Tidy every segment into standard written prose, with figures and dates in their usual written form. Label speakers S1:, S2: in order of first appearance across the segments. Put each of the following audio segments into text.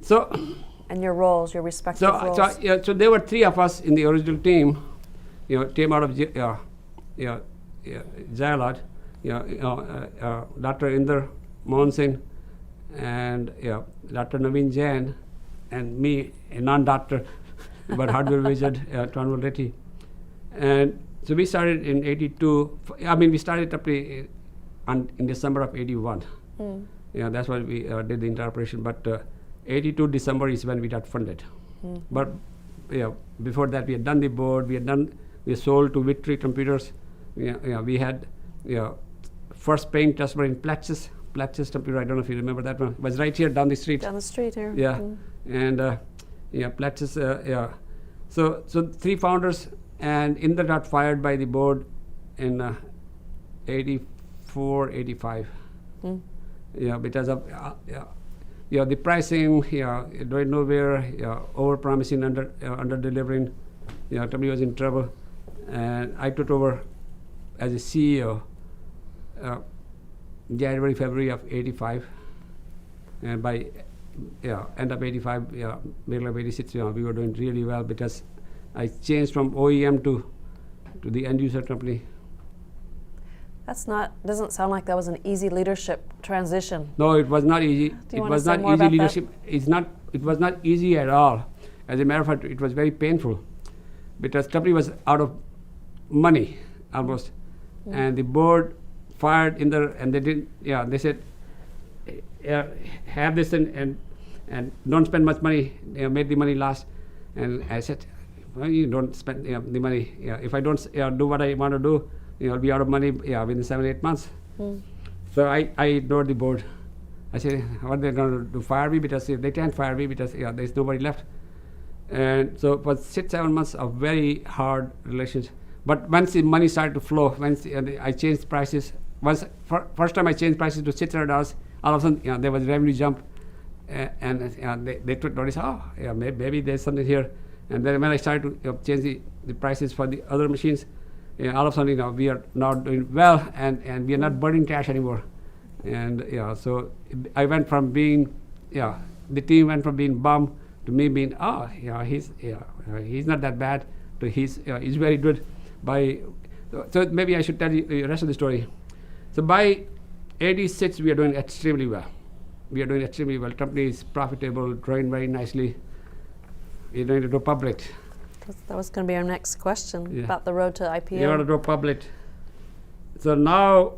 S1: So.
S2: And your roles, your respective roles.
S1: So there were three of us in the original team. Came out of Jalad, Dr. Inder Mohan and Dr. Naveen Jain, and me, a non-doctor, but hardware wizard, Tanwal Reddy. And so we started in 82. I mean, we started up in December of 81. That's why we did the entire operation. But 82 December is when we got funded. But before that, we had done the board. We sold to Victory Computers. We had first paying customer in Plexus Computer. I don't know if you remember that one. It was right here down the street.
S2: Down the street here.
S1: Yeah, and Plexus. So three founders, and Inder got fired by the board in 84, 85. Because of the pricing, going nowhere, over promising, under delivering. Company was in trouble, and I took over as a CEO. January, February of 85, and by end of 85, middle of 86, we were doing really well because I changed from OEM to the end user company.
S2: Doesn't sound like that was an easy leadership transition.
S1: No, it was not easy.
S2: Do you want to say more about
S1: leadership. It was not easy at all. As a matter of fact, it was very painful because company was out of money almost, and the board fired Inder, and they didn't. They said, have this and don't spend much money. Make the money last. And I said, well, you don't spend the money. If I don't do what I want to do, I'll be out of money within 7-8 months. So I ignored the board. I said, what they're going to do, fire me? Because they can't fire me because there's nobody left. And so it was 6-7 months of very hard relations. But once the money started to flow, once I changed prices, first time I changed prices to $600, all of a sudden there was revenue jump, and they took notice. Maybe there's something here. And then when I started to change the prices for the other machines, all of a sudden we are now doing well, and we are not burning cash anymore. And so I went from being the team went from being bummed to me being he's not that bad to he's very good. So maybe I should tell you the rest of the story. So by 86, we are doing extremely well. Company is profitable, growing very nicely. We're going to go public.
S2: That was going to be our next question about the road to IPO.
S1: We want to go public. So now,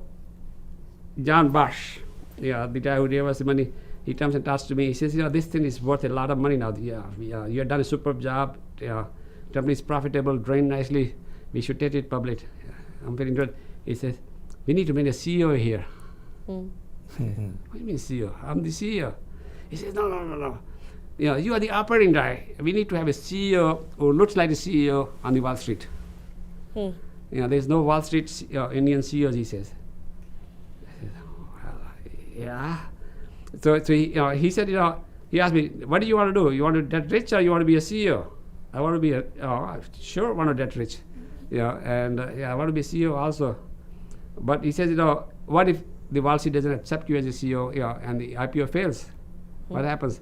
S1: John Bosch, the guy who gave us the money, he comes and talks to me. He says, this thing is worth a lot of money now. You have done a superb job. Company is profitable, growing nicely. We should take it public. I'm feeling good. He says, we need to make a CEO here. What do you mean CEO? I'm the CEO. He says, no. You are the operating guy. We need to have a CEO who looks like a CEO on the Wall Street. There's no Wall Street Indian CEOs, he says. I said, well, yeah. So he said, he asked me, what do you want to do? You want to get rich or you want to be a CEO? I want to be I want to get rich. I want to be a CEO also. But he says, what if the Wall Street doesn't accept you as a CEO, and the IPO fails? What happens?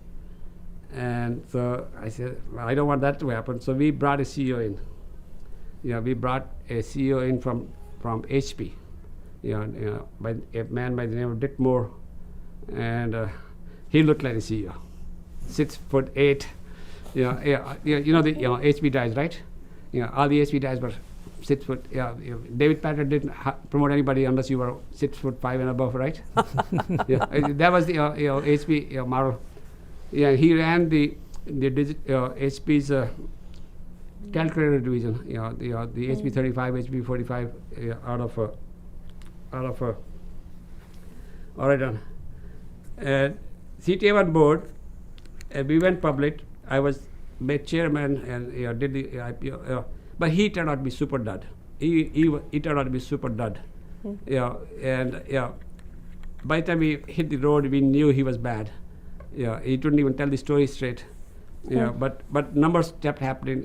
S1: And so I said, well, I don't want that to happen. So we brought a CEO in. We brought a CEO in from HP. By a man by the name of Dick Moore, and he looked like a CEO, 6'8". The HP guys, right? All the HP guys were 6 foot. David Packard didn't promote anybody unless you were 6'5" and above, right? That was the HP model. He ran the HP's calculator division. The HP 35, HP 45 out of Oregon. And CTA on board. We went public. I was made chairman and did the IPO. But he turned out to be super dud. He turned out to be super dud. By the time we hit the road, we knew he was bad. He couldn't even tell the story straight. But numbers kept happening.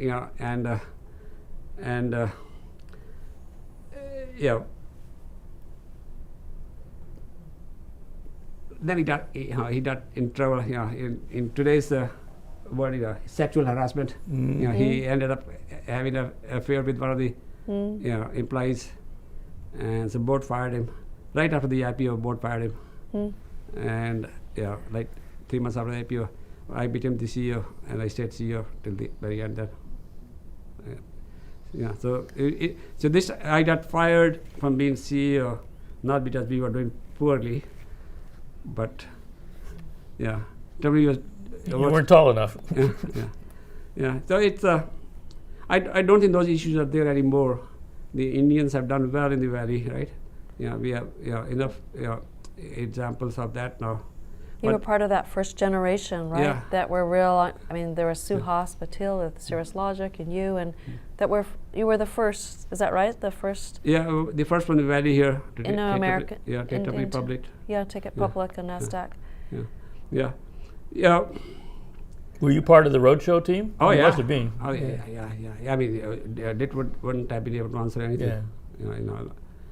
S1: then he got in trouble. In today's word, sexual harassment. He ended up having an affair with one of the employees, and so board fired him. Right after the IPO, board fired him, and like 3 months after the IPO, I became the CEO, and I stayed CEO till the very end. Then, so this I got fired from being CEO, not because we were doing poorly, but somebody was.
S3: You weren't tall enough.
S1: So it's I don't think those issues are there anymore. The Indians have done well in the valley, right? We have enough examples of that now.
S2: You were part of that first generation, right?
S1: Yeah.
S2: That were real. I mean, there was Suhas Patil with Cirrus Logic, and you, and you were the first. Is that right? The first.
S1: Yeah, the first one in the valley here. To
S2: in America.
S1: Take the company public.
S2: Take it public on NASDAQ.
S1: Yeah.
S3: Were you part of the roadshow team?
S1: Oh,
S3: you
S1: yeah.
S3: must have been.
S1: Oh, yeah. I mean, Dit wouldn't have been able to answer anything.
S3: Yeah.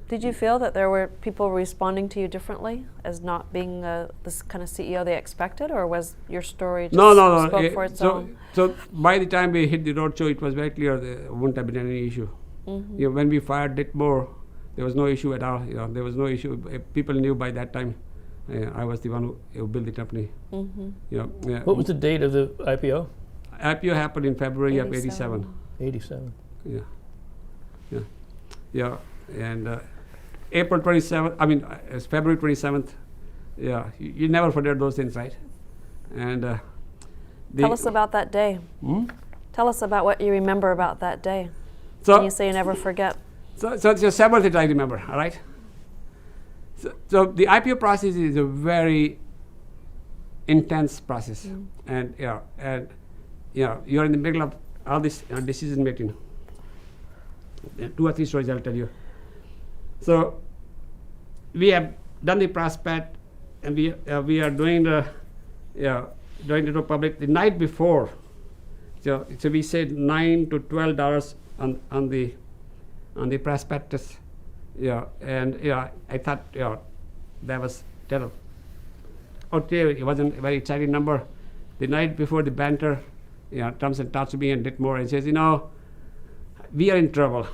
S2: Did you feel that there were people responding to you differently as not being this kind of CEO they expected, or was your story just spoke for its own?
S1: So by the time we hit the roadshow, it was very clear there wouldn't have been any issue. When we fired Ditmore, there was no issue at all. There was no issue. People knew by that time I was the one who built the company.
S3: What was the date of the IPO?
S1: IPO happened in February of 87.
S3: 87.
S1: And April 27th, I mean, it's February 27th. You never forget those things, right? And
S2: tell us about that day. Tell us about what you remember about that day.
S1: So
S2: when you say you never forget.
S1: So it's several things I remember, all right? So the IPO process is a very intense process. And you're in the middle of all this decision making. 2 or 3 stories I'll tell you. So we have done the prospect, and we are doing the public the night before. So we said $9 to $12 on the prospectus. And I thought that was okay. It wasn't a very exciting number. The night before, the banter comes and talks to me and Ditmore and says, we are in trouble.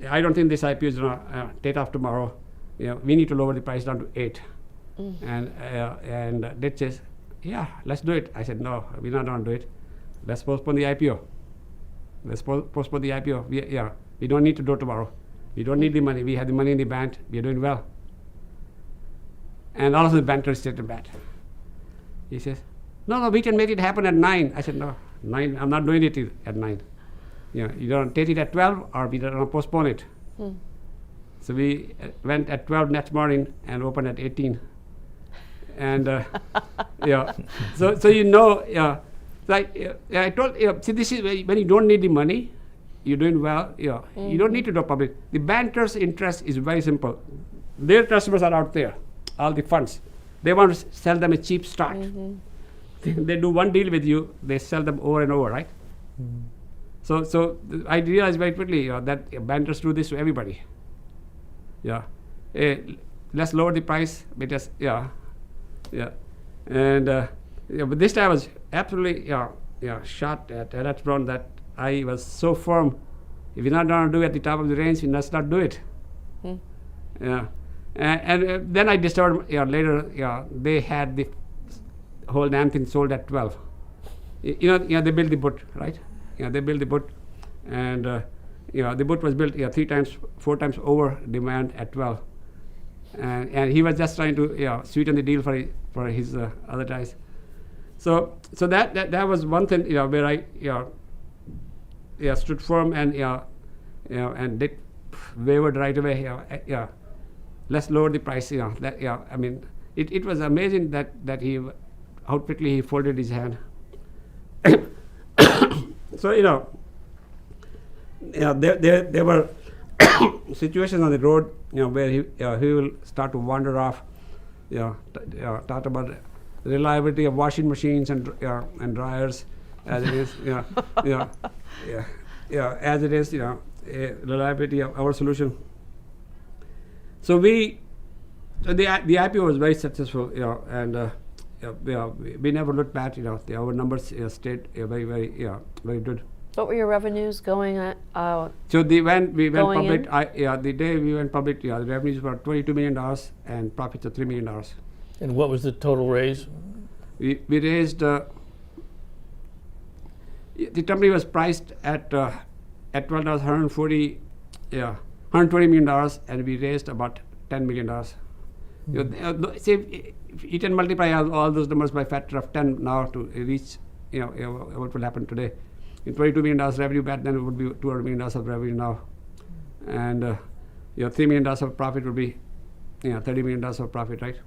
S1: I don't think this IPO is going to take off tomorrow. We need to lower the price down to 8. And Dit says, let's do it. I said, no, we're not going to do it. Let's postpone the IPO. Let's postpone the IPO. We don't need to do it tomorrow. We don't need the money. We have the money in the bank. We are doing well. And all of the bankers said to that. He says, no, we can make it happen at 9. I said, no, 9. I'm not doing it at 9. You don't take it at 12, or we don't postpone it. So we went at 12 next morning and opened at 18. And so I told see, this is when you don't need the money, you're doing well. You don't need to go public. The bankers' interest is very simple. Their customers are out there, all the funds. They want to sell them a cheap stock. They do one deal with you, they sell them over and over, right? So I realized very quickly that bankers do this to everybody. Let's lower the price because and but this time I was absolutely shot at Electron that I was so firm. If you're not going to do it at the top of the range, let's not do it. And then I discovered later they had the whole damn thing sold at 12. They built the boat, right? They built the boat, and the boat was built 3 times, 4 times over demand at 12. And he was just trying to sweeten the deal for his other guys. So that was one thing where I stood firm and Dick wavered right away. Let's lower the price. I mean, it was amazing that how quickly he folded his hand. So there were situations on the road where he will start to wander off. Talk about the reliability of washing machines and dryers as it is. As it is. Reliability of our solution. So we So the IPO was very successful, and we never looked back. Our numbers stayed very very good.
S2: What were your revenues going at?
S1: So when we went
S2: Going
S1: public, the day we went public, the revenues were $22 million and profits of $3 million.
S3: And what was the total raise?
S1: We raised. The company was priced at $12, $120 million, and we raised about $10 million. Say if you can multiply all those numbers by factor of 10 now to reach, what will happen today. In $22 million revenue back then, it would be $200 million of revenue now, and $3 million of profit would be $30 million of profit, right?